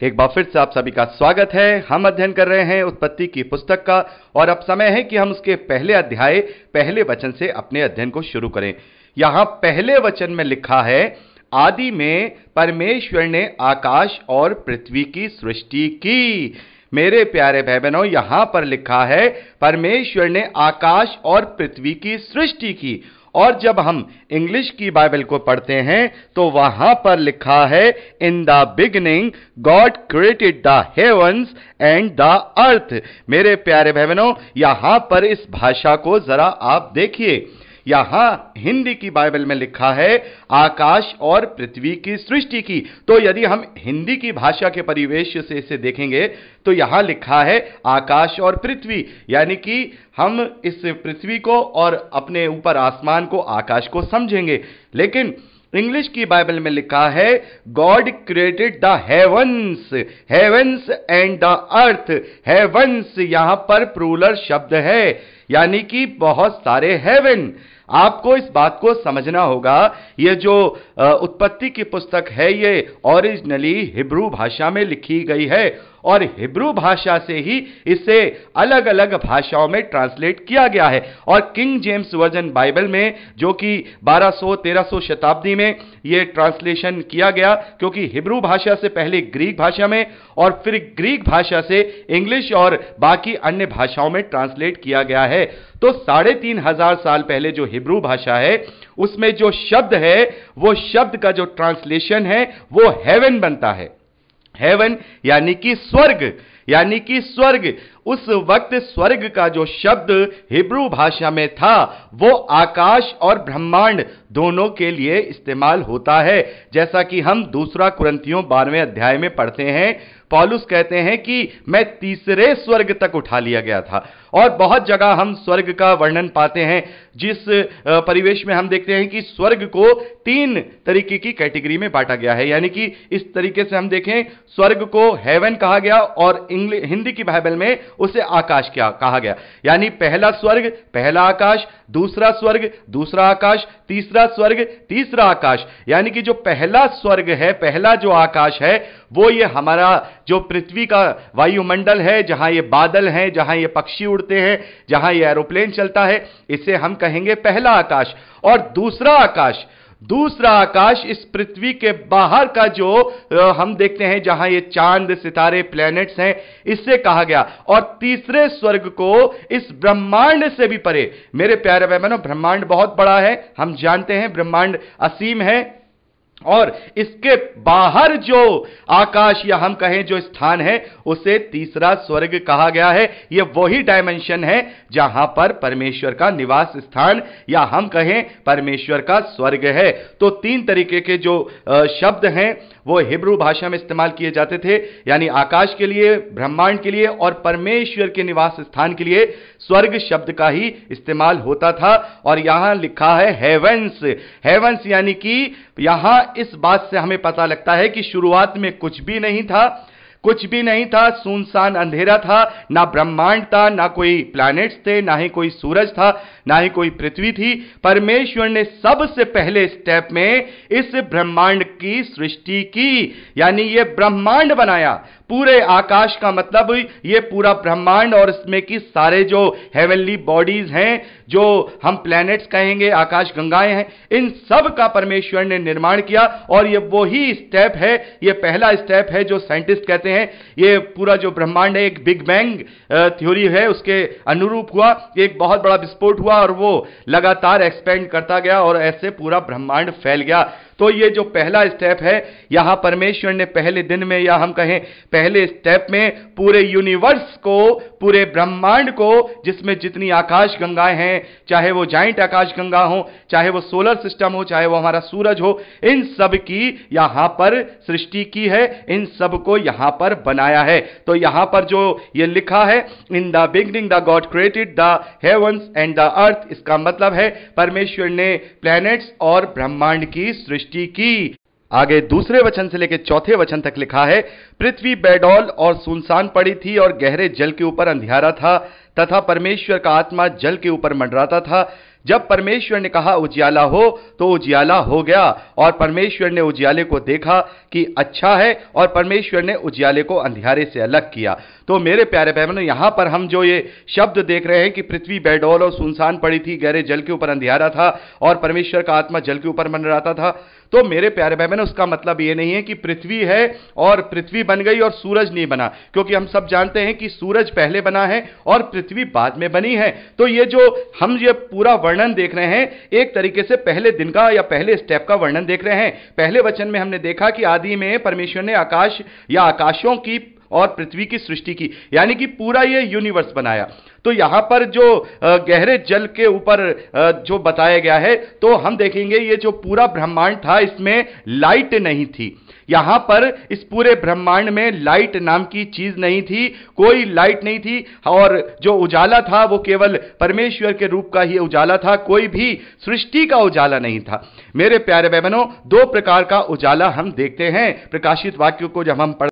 एक बार फिर से आप सभी का स्वागत है। हम अध्ययन कर रहे हैं उत्पत्ति की पुस्तक का और अब समय है कि हम उसके पहले अध्याय पहले वचन से अपने अध्ययन को शुरू करें। यहां पहले वचन में लिखा है, आदि में परमेश्वर ने आकाश और पृथ्वी की सृष्टि की। मेरे प्यारे भाई बहनों, यहां पर लिखा है परमेश्वर ने आकाश और पृथ्वी की सृष्टि की। और जब हम इंग्लिश की बाइबल को पढ़ते हैं तो वहां पर लिखा है, in the beginning God created the heavens and the earth. मेरे प्यारे भाई बहनों, यहां पर इस भाषा को जरा आप देखिए। यहां हिंदी की बाइबल में लिखा है आकाश और पृथ्वी की सृष्टि की। तो यदि हम हिंदी की भाषा के परिवेश से इसे देखेंगे तो यहां लिखा है आकाश और पृथ्वी, यानी कि हम इस पृथ्वी को और अपने ऊपर आसमान को, आकाश को समझेंगे। लेकिन इंग्लिश की बाइबल में लिखा है God created the heavens, heavens and the earth. Heavens यहां पर प्लूरल शब्द है, यानी कि बहुत सारे हेवन। आपको इस बात को समझना होगा, यह जो उत्पत्ति की पुस्तक है ये ओरिजिनली हिब्रू भाषा में लिखी गई है और हिब्रू भाषा से ही इसे अलग अलग भाषाओं में ट्रांसलेट किया गया है। और किंग जेम्स वर्जन बाइबल में, जो कि 1200-1300 शताब्दी में यह ट्रांसलेशन किया गया, क्योंकि हिब्रू भाषा से पहले ग्रीक भाषा में और फिर ग्रीक भाषा से इंग्लिश और बाकी अन्य भाषाओं में ट्रांसलेट किया गया है। तो 3500 साल पहले जो हिब्रू भाषा है उसमें जो शब्द है, वो शब्द का जो ट्रांसलेशन है वो हेवन बनता है। हेवन यानी कि स्वर्ग, यानी कि स्वर्ग। उस वक्त स्वर्ग का जो शब्द हिब्रू भाषा में था वो आकाश और ब्रह्मांड दोनों के लिए इस्तेमाल होता है। जैसा कि हम दूसरा कुरिन्थियों 12वें अध्याय में पढ़ते हैं, पौलुस कहते हैं कि मैं तीसरे स्वर्ग तक उठा लिया गया था। और बहुत जगह हम स्वर्ग का वर्णन पाते हैं, जिस परिवेश में हम देखते हैं कि स्वर्ग को 3 तरीके की कैटेगरी में बांटा गया है। यानी कि इस तरीके से हम देखें, स्वर्ग को हेवन कहा गया और हिंदी की बाइबल में उसे आकाश क्या कहा गया। यानी पहला स्वर्ग, पहला आकाश, दूसरा स्वर्ग, दूसरा आकाश, तीसरा स्वर्ग, तीसरा आकाश। यानी कि जो पहला स्वर्ग है, पहला जो आकाश है, वो ये हमारा जो पृथ्वी का वायुमंडल है, जहां ये बादल हैं, जहां ये पक्षी उड़ते हैं, जहां ये एरोप्लेन चलता है, इसे हम कहेंगे पहला आकाश। और दूसरा आकाश इस पृथ्वी के बाहर का जो हम देखते हैं, जहां ये चांद, सितारे, प्लैनेट्स हैं, इससे कहा गया। और तीसरे स्वर्ग को इस ब्रह्मांड से भी परे। मेरे प्यारे भाई बहनों, ब्रह्मांड बहुत बड़ा है, हम जानते हैं ब्रह्मांड असीम है। और इसके बाहर जो आकाश या हम कहें जो स्थान है, उसे तीसरा स्वर्ग कहा गया है। यह वही डायमेंशन है जहां पर परमेश्वर का निवास स्थान या हम कहें परमेश्वर का स्वर्ग है। तो 3 तरीके के जो शब्द हैं वो हिब्रू भाषा में इस्तेमाल किए जाते थे, यानी आकाश के लिए, ब्रह्मांड के लिए और परमेश्वर के निवास स्थान के लिए स्वर्ग शब्द का ही इस्तेमाल होता था। और यहां लिखा है हेवंस। हेवंस यानी कि यहां इस बात से हमें पता लगता है कि शुरुआत में कुछ भी नहीं था, कुछ भी नहीं था, सुनसान अंधेरा था, ना ब्रह्मांड था, ना कोई प्लैनेट्स थे, ना ही कोई सूरज था, ना ही कोई पृथ्वी थी। परमेश्वर ने सबसे पहले स्टेप में इस ब्रह्मांड की सृष्टि की, यानी ये ब्रह्मांड बनाया। पूरे आकाश का मतलब ये पूरा ब्रह्मांड और इसमें की सारे जो हेवनली बॉडीज हैं, जो हम प्लैनेट्स कहेंगे, आकाश गंगाएं हैं, इन सब का परमेश्वर ने निर्माण किया। और ये वही स्टेप है, ये पहला स्टेप है जो साइंटिस्ट कहते हैं ये पूरा जो ब्रह्मांड है एक बिग बैंग थ्योरी है, उसके अनुरूप हुआ। एक बहुत बड़ा विस्फोट हुआ और वो लगातार एक्सपेंड करता गया और ऐसे पूरा ब्रह्मांड फैल गया। तो ये जो पहला स्टेप है, यहां परमेश्वर ने पहले दिन में या हम कहें पहले स्टेप में पूरे यूनिवर्स को, पूरे ब्रह्मांड को, जिसमें जितनी आकाश गंगाएं हैं, चाहे वो जाइंट आकाश गंगा हो, चाहे वो सोलर सिस्टम हो, चाहे वो हमारा सूरज हो, इन सब की यहां पर सृष्टि की है, इन सब को यहां पर बनाया है। तो यहां पर जो ये लिखा है, in the beginning the God created the heavens and the earth, इसका मतलब है परमेश्वर ने प्लैनेट्स और ब्रह्मांड की सृष्टि की। आगे दूसरे वचन से लेकर चौथे वचन तक लिखा है, पृथ्वी बेडौल और सुनसान पड़ी थी और गहरे जल के ऊपर अंधियारा था तथा परमेश्वर का आत्मा जल के ऊपर मंडराता था। जब परमेश्वर ने कहा उजियाला हो तो उजियाला हो गया, और परमेश्वर ने उजियाले को देखा कि अच्छा है, और परमेश्वर ने उजियाले को अंधियारे से अलग किया। तो मेरे प्यारे बहनों, यहां पर हम जो ये शब्द देख रहे हैं कि पृथ्वी बेडौल और सुनसान पड़ी थी, गहरे जल के ऊपर अंधियारा था और परमेश्वर का आत्मा जल के ऊपर मंडराता था, तो मेरे प्यारे बहनों उसका मतलब ये नहीं है कि पृथ्वी है और पृथ्वी बन गई और सूरज नहीं बना, क्योंकि हम सब जानते हैं कि सूरज पहले बना है और पृथ्वी बाद में बनी है। तो ये जो हम ये पूरा वर्णन देख रहे हैं, एक तरीके से पहले दिन का या पहले स्टेप का वर्णन देख रहे हैं। पहले वचन में हमने देखा कि आदि में परमेश्वर ने आकाश या आकाशों की और पृथ्वी की सृष्टि की, यानी कि पूरा ये यूनिवर्स बनाया। तो यहां पर जो गहरे जल के ऊपर जो बताया गया है, तो हम देखेंगे ये जो पूरा ब्रह्मांड था इसमें लाइट नहीं थी। यहां पर इस पूरे ब्रह्मांड में लाइट नाम की चीज नहीं थी, कोई लाइट नहीं थी, और जो उजाला था वो केवल परमेश्वर के रूप का ही उजाला था, कोई भी सृष्टि का उजाला नहीं था। मेरे प्यारे बहनों, दो प्रकार का उजाला हम देखते हैं। प्रकाशित वाक्य को जब हम